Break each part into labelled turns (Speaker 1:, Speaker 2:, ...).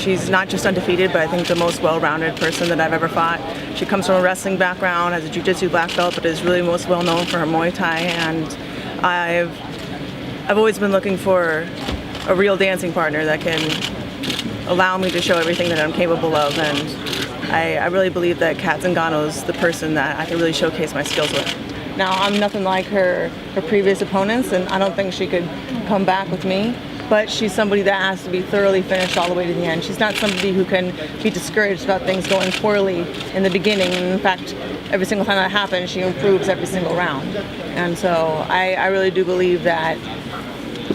Speaker 1: she's not just undefeated, but I think the most well-rounded person that I've ever fought. She comes from a wrestling background, has a jiu-jitsu black belt, but is really most well known for her Muay Thai. And I've always been looking for a real dancing partner that can allow me to show everything that I'm capable of. And I really believe that Cat Zingano is the person that I can really showcase my skills with. Now, I'm nothing like her previous opponents, and I don't think she could come back with me. But she's somebody that has to be thoroughly finished all the way to the end. She's not somebody who can be discouraged about things going poorly in the beginning. In fact, every single time that happens, she improves every single round. And so I really do believe that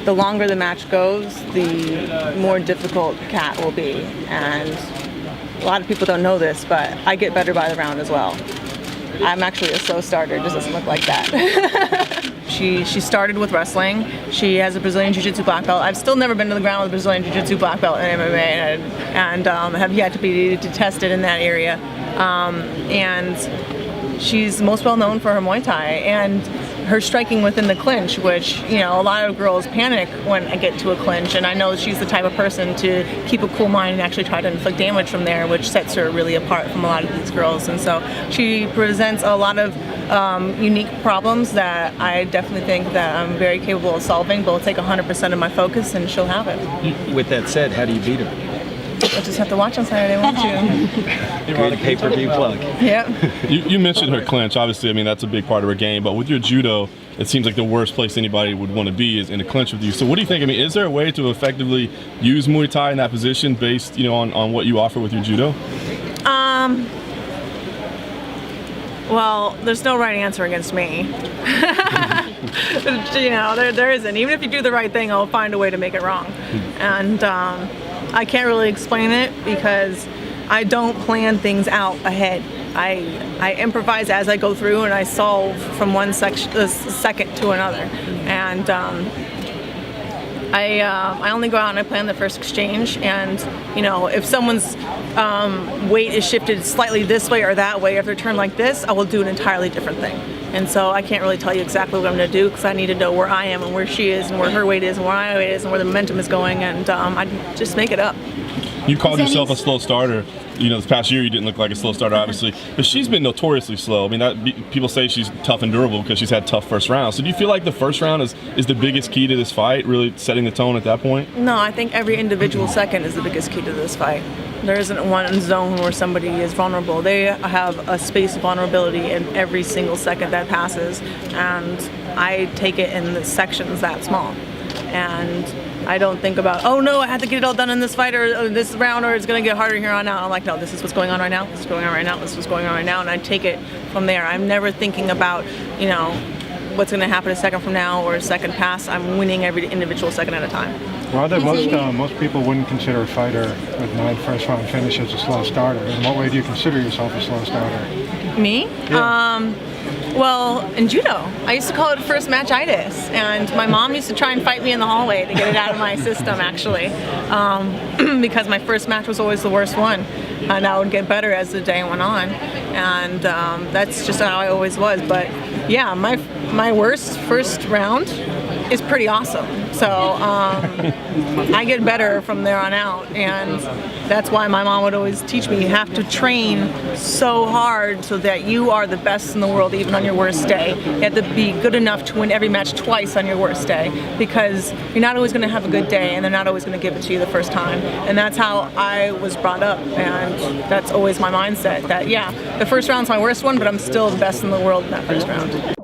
Speaker 1: the longer the match goes, the more difficult Cat will be. And a lot of people don't know this, but I get better by the round as well. I'm actually a slow starter, it just doesn't look like that. She started with wrestling. She has a Brazilian Jiu-Jitsu black belt. I've still never been to the ground with a Brazilian Jiu-Jitsu black belt in MMA, and have yet to be tested in that area. And she's most well known for her Muay Thai and her striking within the clinch, which, you know, a lot of girls panic when I get to a clinch, and I know she's the type of person to keep a cool mind and actually try to inflict damage from there, which sets her really apart from a lot of these girls. And so she presents a lot of unique problems that I definitely think that I'm very capable of solving, but will take 100% of my focus and she'll have it.
Speaker 2: With that said, how do you beat her?
Speaker 1: I'll just have to watch on Saturday, won't you?
Speaker 2: Good pay-per-view plug.
Speaker 1: Yep.
Speaker 3: You mentioned her clinch. Obviously, I mean, that's a big part of her game. But with your judo, it seems like the worst place anybody would want to be is in a clinch with you. So what do you think? I mean, is there a way to effectively use Muay Thai in that position based, you know, on what you offer with your judo?
Speaker 1: Well, there's no right answer against me. You know, there isn't. Even if you do the right thing, I'll find a way to make it wrong. And I can't really explain it because I don't plan things out ahead. I improvise as I go through, and I solve from one second to another. And I only go out and I plan the first exchange, and you know, if someone's weight is shifted slightly this way or that way, if they're turned like this, I will do an entirely different thing. And so I can't really tell you exactly what I'm going to do because I need to know where I am and where she is and where her weight is and where my weight is and where the momentum is going, and I just make it up.
Speaker 3: You called yourself a slow starter. You know, this past year you didn't look like a slow starter, obviously, but she's been notoriously slow. I mean, people say she's tough and durable because she's had tough first rounds. So do you feel like the first round is the biggest key to this fight, really setting the tone at that point?
Speaker 1: No, I think every individual second is the biggest key to this fight. There isn't one zone where somebody is vulnerable. They have a space of vulnerability in every single second that passes, and I take it in the sections that small. And I don't think about, oh no, I have to get it all done in this fight or this round, or it's going to get harder here on out. I'm like, no, this is what's going on right now, this is going on right now, this is what's going on right now, and I take it from there. I'm never thinking about, you know, what's going to happen a second from now or a second past. I'm winning every individual second at a time.
Speaker 4: Ronda, most people wouldn't consider a fighter with 9 first-round finishes a slow starter. In what way do you consider yourself a slow starter?
Speaker 1: Me?
Speaker 4: Yeah.
Speaker 1: Well, in judo, I used to call it first matchitis, and my mom used to try and fight me in the hallway to get it out of my system, actually, because my first match was always the worst one, and I would get better as the day went on, and that's just how I always was. But yeah, my worst first round is pretty awesome, so I get better from there on out, and that's why my mom would always teach me, you have to train so hard so that you are the best in the world even on your worst day. You have to be good enough to win every match twice on your worst day, because you're not always going to have a good day and they're not always going to give it to you the first time. And that's how I was brought up, and that's always my mindset, that yeah, the first round's my worst one, but I'm still the best in the world in that first round.